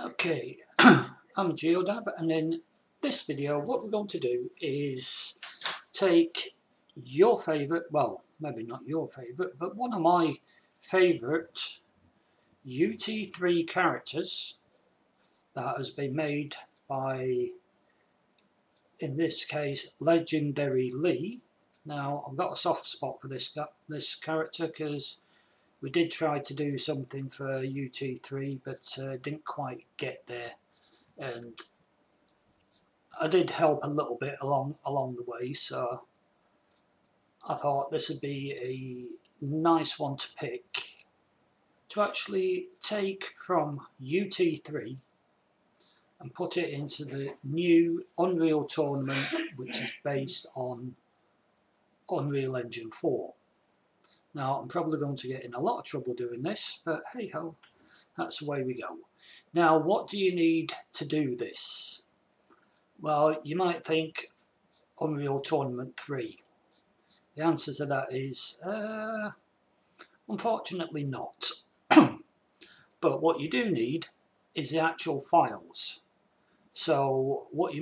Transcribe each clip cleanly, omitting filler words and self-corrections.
Okay, I'm Geodav, and in this video what we're going to do is take your favourite, well maybe not your favourite, but one of my favourite UT3 characters that has been made by, in this case, Legendary Lee. Now I've got a soft spot for this character because we did try to do something for UT3 but didn't quite get there, and I did help a little bit along the way, so I thought this would be a nice one to pick to actually take from UT3 and put it into the new Unreal tournament, which is based on Unreal Engine 4. Now I'm probably going to get in a lot of trouble doing this, but hey ho, that's the way we go. Now what do you need to do this? Well, you might think Unreal Tournament 3. The answer to that is unfortunately not. But what you do need is the actual files. So what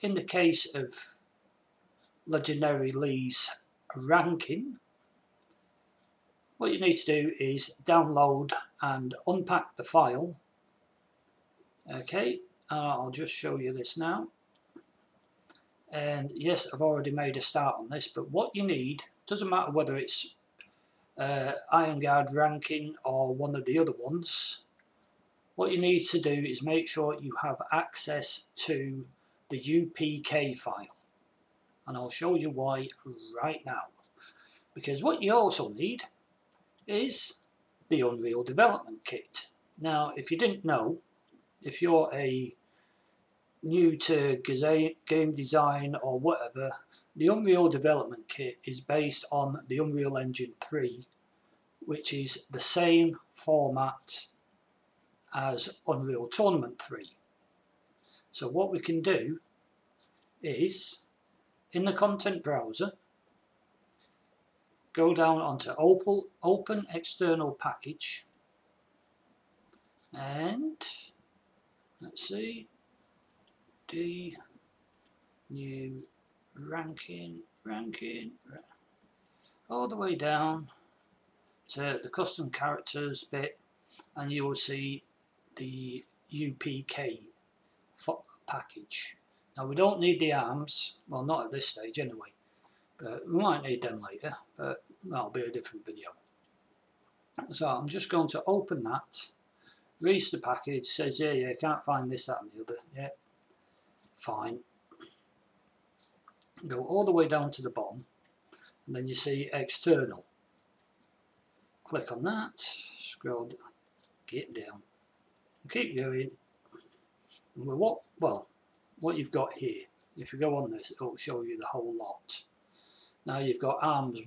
in the case of Legendary Lee's ranking, what you need to do is download and unpack the file. Okay, I'll just show you this now. And yes, I've already made a start on this, but what you need, doesn't matter whether it's Iron Guard ranking or one of the other ones, what you need to do is make sure you have access to the UPK file. And I'll show you why right now. Because what you also need is the Unreal Development Kit. Now, if you didn't know, if you're new to game design or whatever, the Unreal Development Kit is based on the Unreal Engine 3, which is the same format as Unreal Tournament 3. So what we can do is, in the content browser, go down onto Open External Package, and let's see, new ranking, all the way down to the custom characters bit, and you will see the UPK package. Now we don't need the arms, well not at this stage anyway, but we might need them later, but that'll be a different video. So I'm just going to open that, reads the package, says yeah, can't find this, that and the other, yeah, fine. Go all the way down to the bottom, and then you see external. Click on that, scroll, get down, keep going. And what you've got here, if you go on this, it'll show you the whole lot. Now you've got arms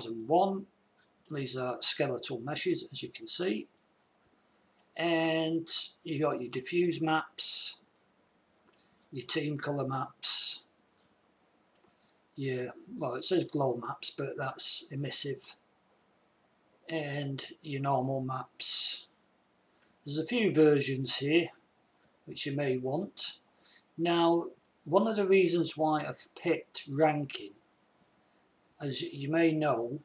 and one. These are skeletal meshes, as you can see, and you got your diffuse maps, your team color maps, well it says glow maps, but that's emissive, and your normal maps. There's a few versions here which you may want. Now one of the reasons why I've picked ranking, as you may know,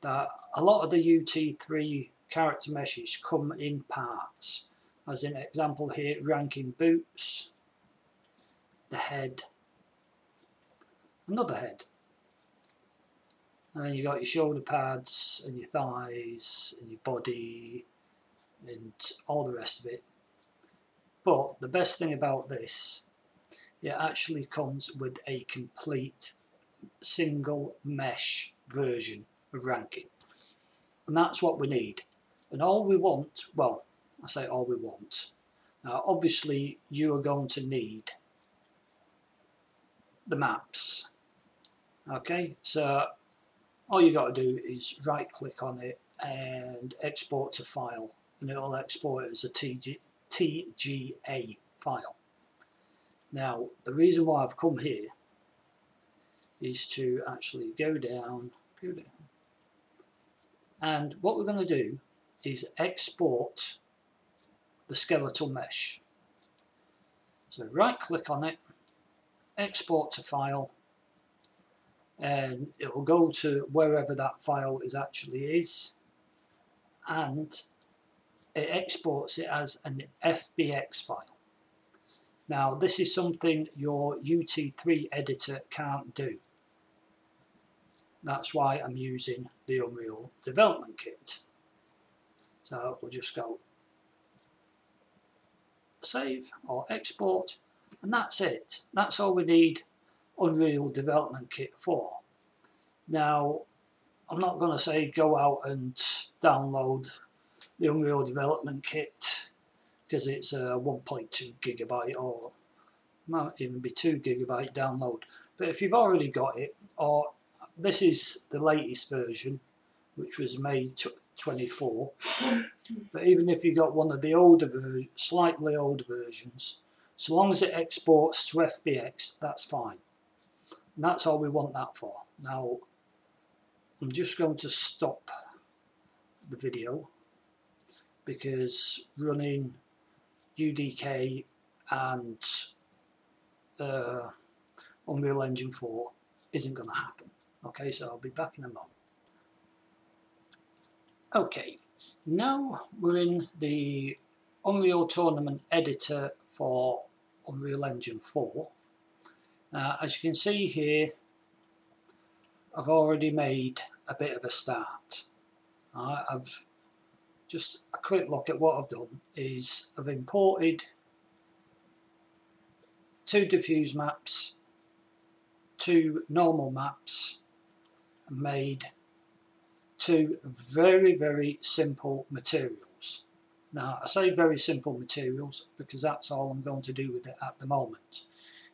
that a lot of the UT3 character meshes come in parts, as in example here, ranking boots, the head, another head, and then you got your shoulder pads and your thighs and your body and all the rest of it. But the best thing about this, it actually comes with a complete single mesh version of ranking, and that's what we need. And all we want, well I say all we want, now obviously you are going to need the maps. Okay, so all you got to do is right click on it and export to file, and it will export it as a TGA file. Now the reason why I've come here is to actually go down, and what we're going to do is export the skeletal mesh. So right click on it, export to file, and it will go to wherever that file is, and it exports it as an FBX file. Now this is something your UT3 editor can't do. That's why I'm using the Unreal Development Kit. So we'll just go save or export, and that's it. That's all we need Unreal Development Kit for. Now I'm not going to say go out and download the Unreal Development Kit because it's a 1.2 gigabyte or might even be 2 gigabyte download. But if you've already got it, or this is the latest version, which was May 24. But even if you got one of the older slightly older versions, so long as it exports to FBX, that's fine. And that's all we want that for. Now, I'm just going to stop the video because running UDK and Unreal Engine 4 isn't going to happen. Okay, so I'll be back in a moment. Okay, now we're in the Unreal Tournament editor for Unreal Engine 4. As you can see here, I've already made a bit of a start. I've just a quick look at what I've done is I've imported 2 diffuse maps, 2 normal maps, and made 2 very simple materials. Now I say very simple materials because that's all I'm going to do with it at the moment.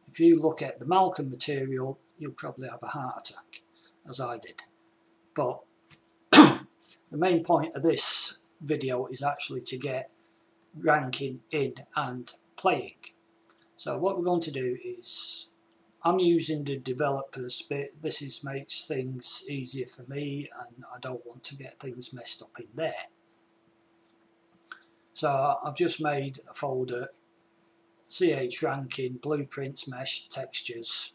If you look at the Malcolm material, you'll probably have a heart attack, as I did. But the main point of this video is actually to get ranking in and playing. So what we're going to do is, I'm using the developers bit. This makes things easier for me, and I don't want to get things messed up in there. So I've just made a folder, CH ranking, blueprints, mesh, textures,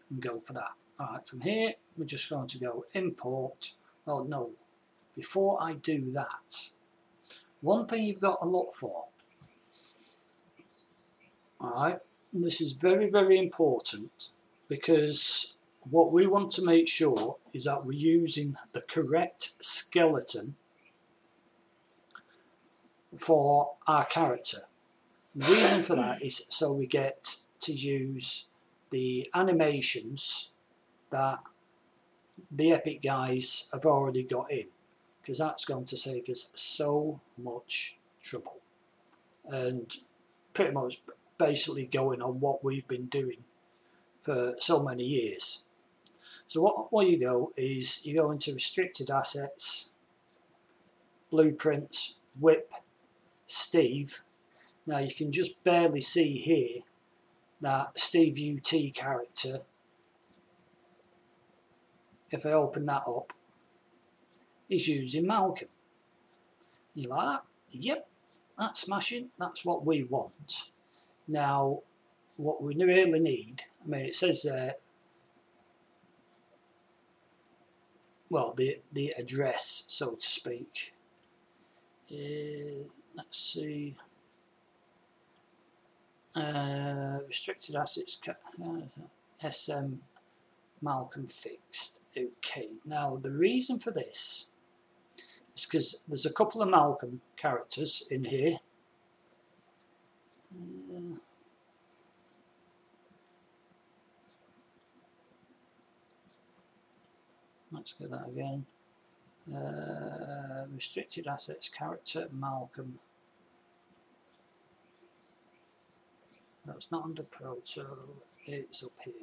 and go for that. Alright, from here we're just going to go import. Oh no, before I do that, one thing you've got to look for. Alright, and this is very important, because what we want to make sure is that we're using the correct skeleton for our character. The reason for that is so we get to use the animations that the Epic guys have already got in, because that's going to save us so much trouble and pretty much basically going on what we've been doing for so many years. So what you go is you go into restricted assets, blueprints, whip, Steve. Now you can just barely see here that Steve UT character. If I open that up, is using Malcolm. You like that? Yep, that's smashing. That's what we want. Now, what we really need, I mean, it says there, well, the address, so to speak. Let's see. Restricted assets, SM Malcolm fixed. Okay, now the reason for this is because there's a couple of Malcolm characters in here. Let's get that again. Restricted assets character Malcolm. No, it's not under Pro, so it's up here.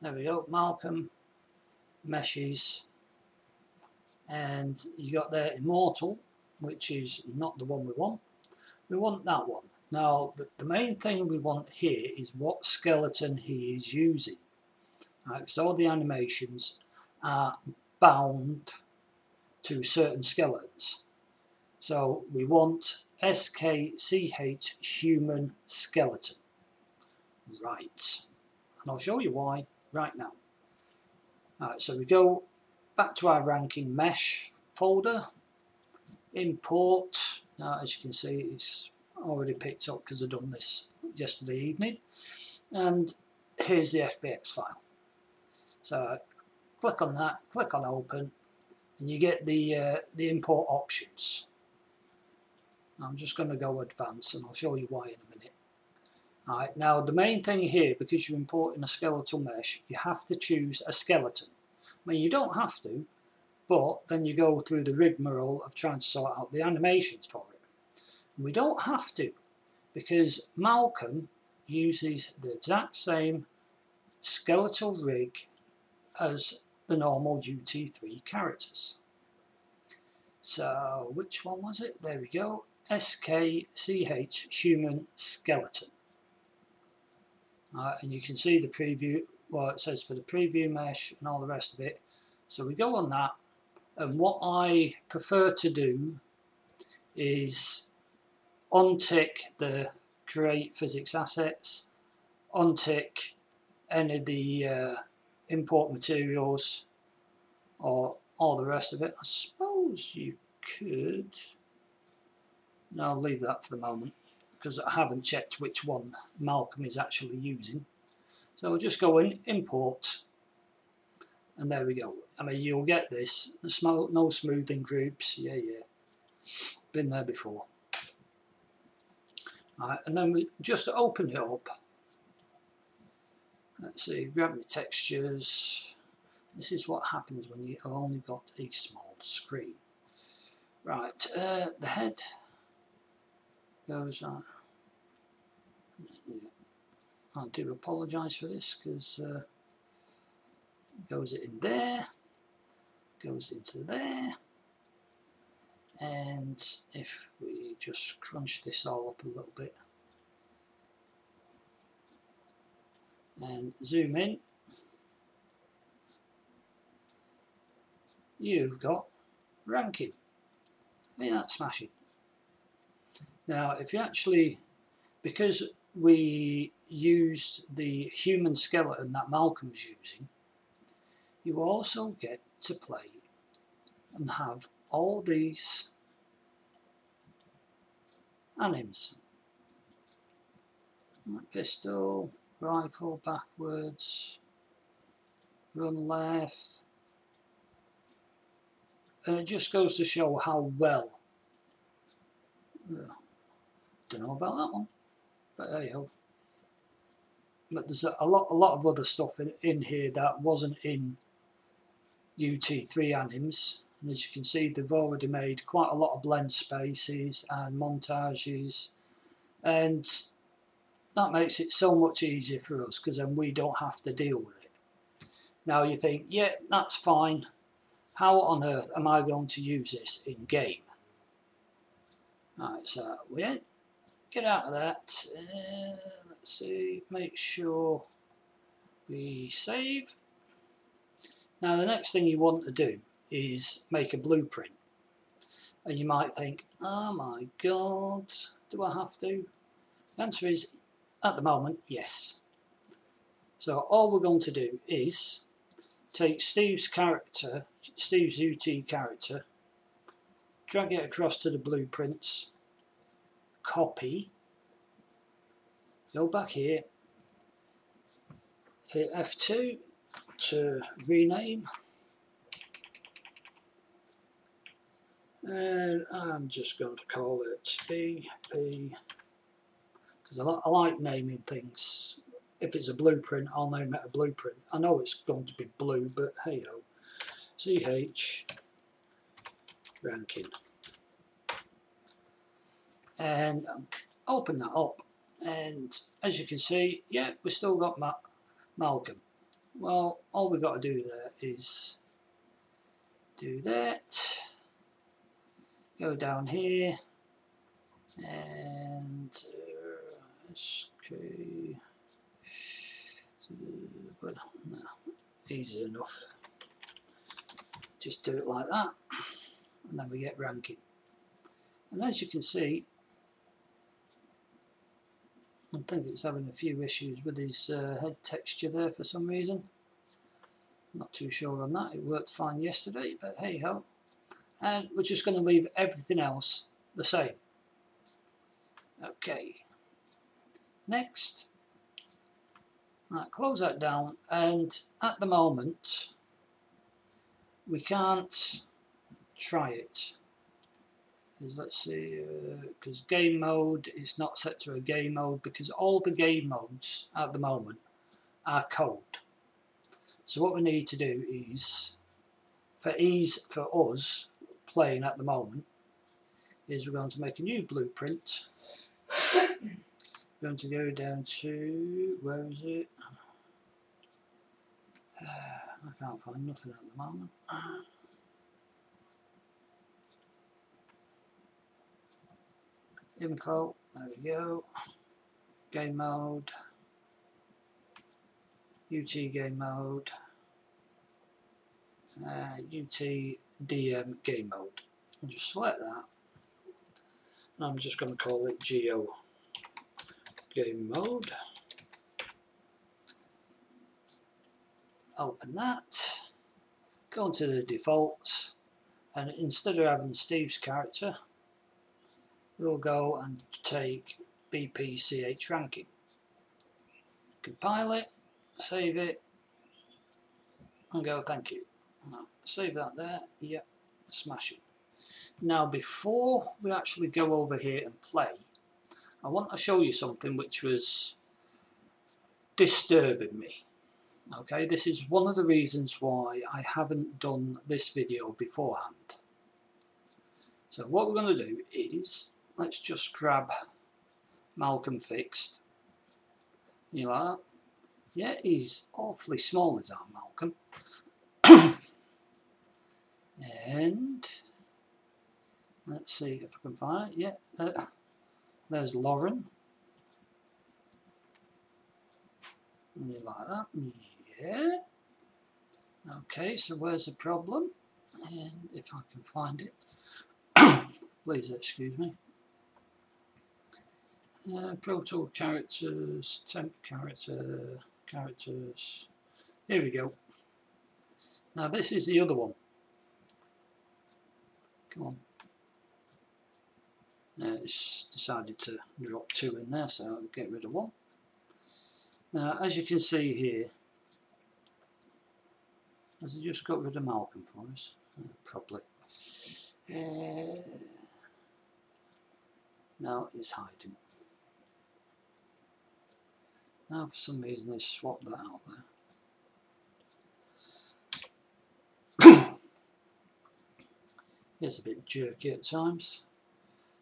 There we go, Malcolm, meshes, and you got there Immortal, which is not the one we want. We want that one. Now, the main thing we want here is what skeleton he is using. Right, because all the animations are bound to certain skeletons. So we want SKCH human skeleton. Right, and I'll show you why right now. Alright, so we go back to our ranking mesh folder, import. Now as you can see it's already picked up because I've done this yesterday evening, and here's the FBX file. So click on that, click on open, and you get the import options. I'm just going to go advanced and I'll show you why in a minute. Alright, now the main thing here, because you're importing a skeletal mesh, you have to choose a skeleton. I mean, you don't have to, but then you go through the rigmarole of trying to sort out the animations for it. And we don't have to, because Malcolm uses the exact same skeletal rig as the normal UT3 characters. So which one was it? There we go. SKCH human skeleton. And you can see the preview, well, it says for the preview mesh and all the rest of it. So we go on that, and what I prefer to do is untick the create physics assets, untick any of the import materials, or all the rest of it. I suppose you could, no, I'll leave that for the moment because I haven't checked which one Malcolm is actually using. So we'll just go in, import, and there we go. I mean, you'll get this, no smoothing groups, yeah, been there before. Alright, and then we just open it up. Let's see, grab my textures. This is what happens when you've only got a small screen. Right, the head goes on. I do apologise for this because goes in there, goes into there, and if we just crunch this all up a little bit and zoom in, you've got ranking. Ain't that smashing? Now if you actually, because we used the human skeleton that Malcolm's using, you also get to play and have all these anims. Pistol, rifle backwards, run left. And it just goes to show how well, don't know about that one, but there you go. But there's a lot of other stuff in here that wasn't in UT3 anims, and as you can see they've already made quite a lot of blend spaces and montages, and that makes it so much easier for us because then we don't have to deal with it. Now you think, yeah, that's fine, how on earth am I going to use this in game? Right, so we get out of that, let's see, make sure we save. Now the next thing you want to do is make a blueprint, and you might think, oh my god, do I have to? The answer is, at the moment, yes. So all we're going to do is take Steve's character, Steve's UT character, drag it across to the blueprints, copy, go back here, hit F2 to rename, and I'm just going to call it BP, because I like naming things. If it's a blueprint, I'll name it a blueprint. I know it's going to be blue, but hey ho. CH ranking, and open that up, and as you can see, yeah, we've still got Malcolm. Well, all we've got to do there is do that, go down here, and SK, but no, easy enough. Just do it like that, and then we get ranking. And as you can see, I think it's having a few issues with his head texture there for some reason. Not too sure on that. It worked fine yesterday, but hey ho. And we're just going to leave everything else the same. Okay. Next. Right, close that down, and at the moment we can't try it. Let's see, because game mode is not set to a game mode, because all the game modes at the moment are code. So what we need to do is, for ease for us playing at the moment, is we're going to make a new blueprint. We're going to go down to, where is it? I can't find nothing at the moment. Info, there we go. Game mode. UT game mode. UTDM game mode. I'll just select that. And I'm just going to call it Geo game mode. Open that. Go into the defaults. And instead of having Steve's character, we'll go and take BPCH ranking. Compile it, save it, and go thank you. Now, save that there, yep, smash it. Now before we actually go over here and play, I want to show you something which was disturbing me. Okay, this is one of the reasons why I haven't done this video beforehand. So what we're going to do is, let's just grab Malcolm fixed. You like that? Yeah, he's awfully small, is that Malcolm? And let's see if I can find it. Yeah, there's Lauren. And you like that? Yeah. Okay, so where's the problem? And if I can find it, please excuse me. Pro Tool characters, temp character, characters. Here we go. Now this is the other one. Come on. It's decided to drop 2 in there, so I'll get rid of 1. Now, as you can see here, has it just got rid of Malcolm for us? Probably. Now it's hiding. Now for some reason they swapped that out there. It's a bit jerky at times.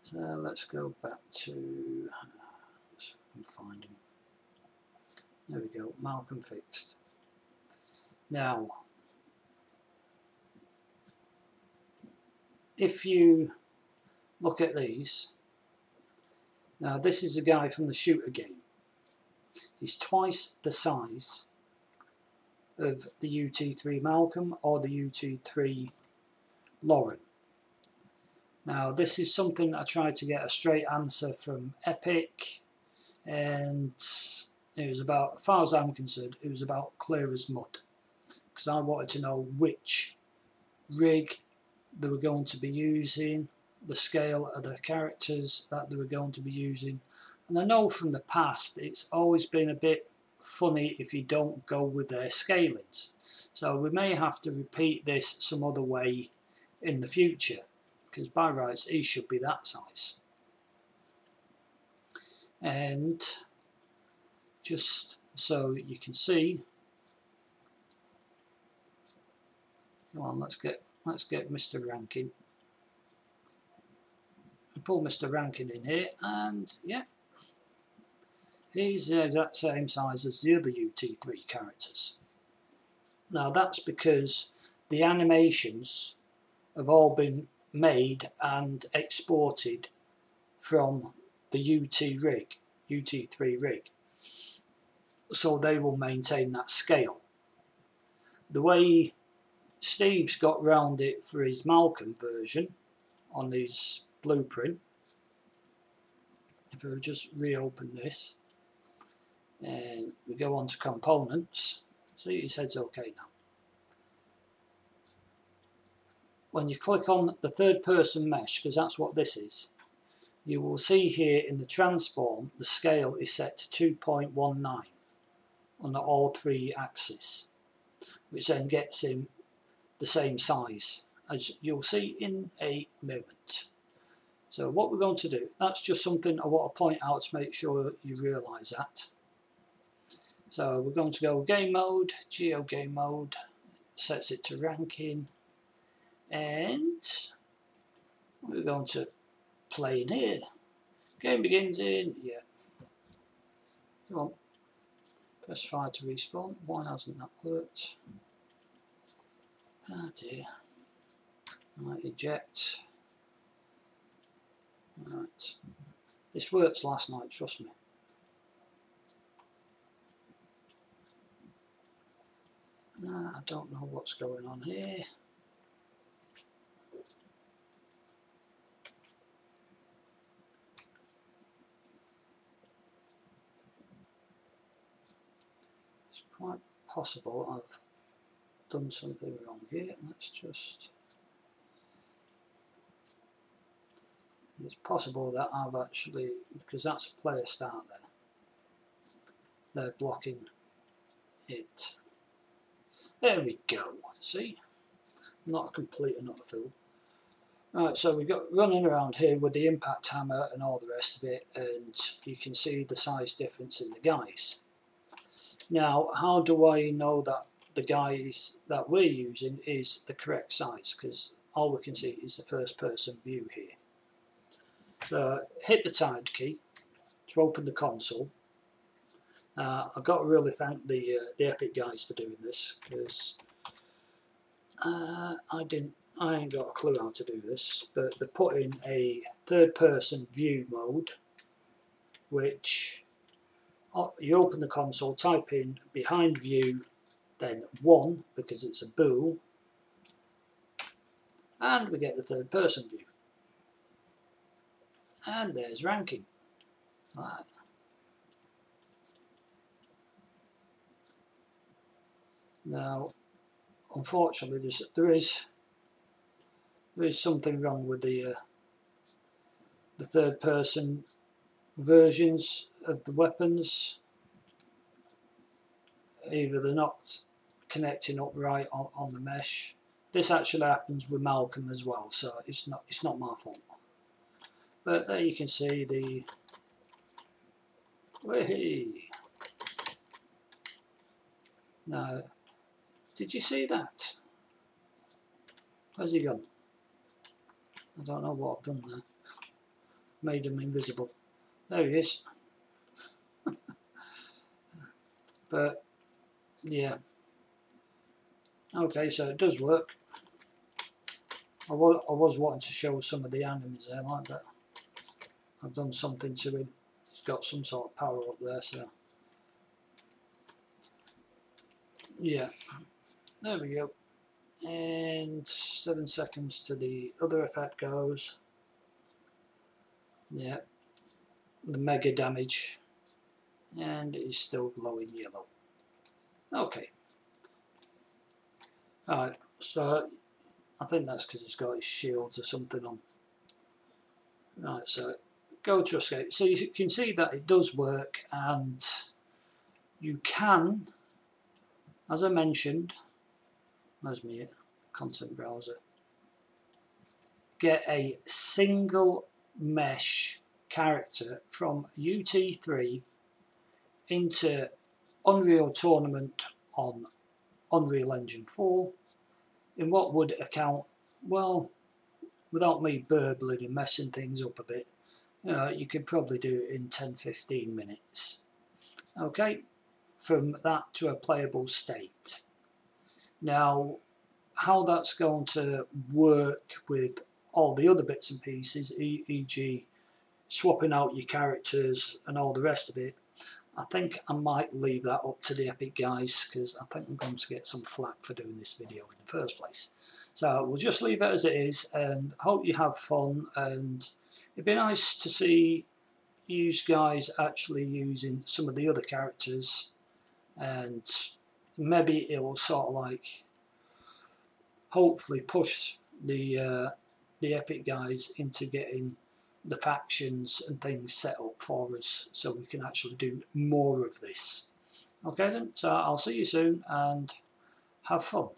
So let's go back to, let's see if I can find him. There we go, Malcolm fixed. Now, if you look at these, now this is a guy from the shooter game. He's twice the size of the UT3 Malcolm or the UT3 Lauren. Now this is something I tried to get a straight answer from Epic, and it was about, as far as I'm concerned, it was about clear as mud, because I wanted to know which rig they were going to be using, the scale of the characters that they were going to be using. And I know from the past it's always been a bit funny if you don't go with their scalings, so we may have to repeat this some other way in the future, because by rights he should be that size. And just so you can see, come on, let's get Mr. Rankin. Pull Mr. Rankin in here, and yeah, he's the exact same size as the other UT3 characters. Now that's because the animations have all been made and exported from the UT3 rig, so they will maintain that scale. The way Steve's got round it for his Malcolm version on his blueprint, if I just reopen this, and we go on to components. See, it says OK now. When you click on the third person mesh, because that's what this is, you will see here in the transform the scale is set to 2.19 on all three axes, which then gets him the same size, as you'll see in a moment. So what we're going to do, that's just something I want to point out to make sure you realise that. So we're going to go game mode, geo game mode, sets it to ranking, and we're going to play in here. Game begins in, yeah. Come on, press fire to respawn. Why hasn't that worked? Ah dear. Right, eject. Right, this worked last night, trust me. I don't know what's going on here. It's quite possible I've done something wrong here. Let's just... It's possible that I've actually, because that's a player start there, they're blocking it. There we go, see? Not a complete and utter fool. Right, so we've got running around here with the impact hammer and all the rest of it, and you can see the size difference in the guys. Now, how do I know that the guys that we're using is the correct size? Because all we can see is the first person view here. So hit the tide key to open the console. I've got to really thank the Epic guys for doing this, because I ain't got a clue how to do this, but they put in a third person view mode, which you open the console, type in behind view, then 1 because it's a bool, and we get the third person view. And there's ranking. Right. Now, unfortunately, there is something wrong with the third person versions of the weapons. Either they're not connecting up right on the mesh. This actually happens with Malcolm as well, so it's not my fault. But there you can see the... Whee! Now, did you see that? Where's he gone? I don't know what I've done there. Made him invisible. There he is. But, yeah. Okay, so it does work. I was wanting to show some of the enemies there like that. I've done something to him. He's got some sort of power up there, so yeah, there we go. And 7 seconds to the other effect goes. Yeah, the mega damage, and it's still glowing yellow. Okay, alright, so I think that's because he's got his shields or something on. Right, so go to escape. So you can see that it does work, and you can, as I mentioned, where's my content browser, get a SingleMesh character from UT3 into Unreal Tournament on Unreal Engine 4 in what would account, well, without me burbling and messing things up a bit, you could probably do it in 10-15 minutes. Okay, from that to a playable state. Now, how that's going to work with all the other bits and pieces, e.g. swapping out your characters and all the rest of it, I think I might leave that up to the Epic guys, because I think I'm going to get some flack for doing this video in the first place. So we'll just leave it as it is, and hope you have fun, and it'd be nice to see you guys actually using some of the other characters, and maybe it will sort of like hopefully push the Epic guys into getting the factions and things set up for us, so we can actually do more of this. Okay then, so I'll see you soon and have fun.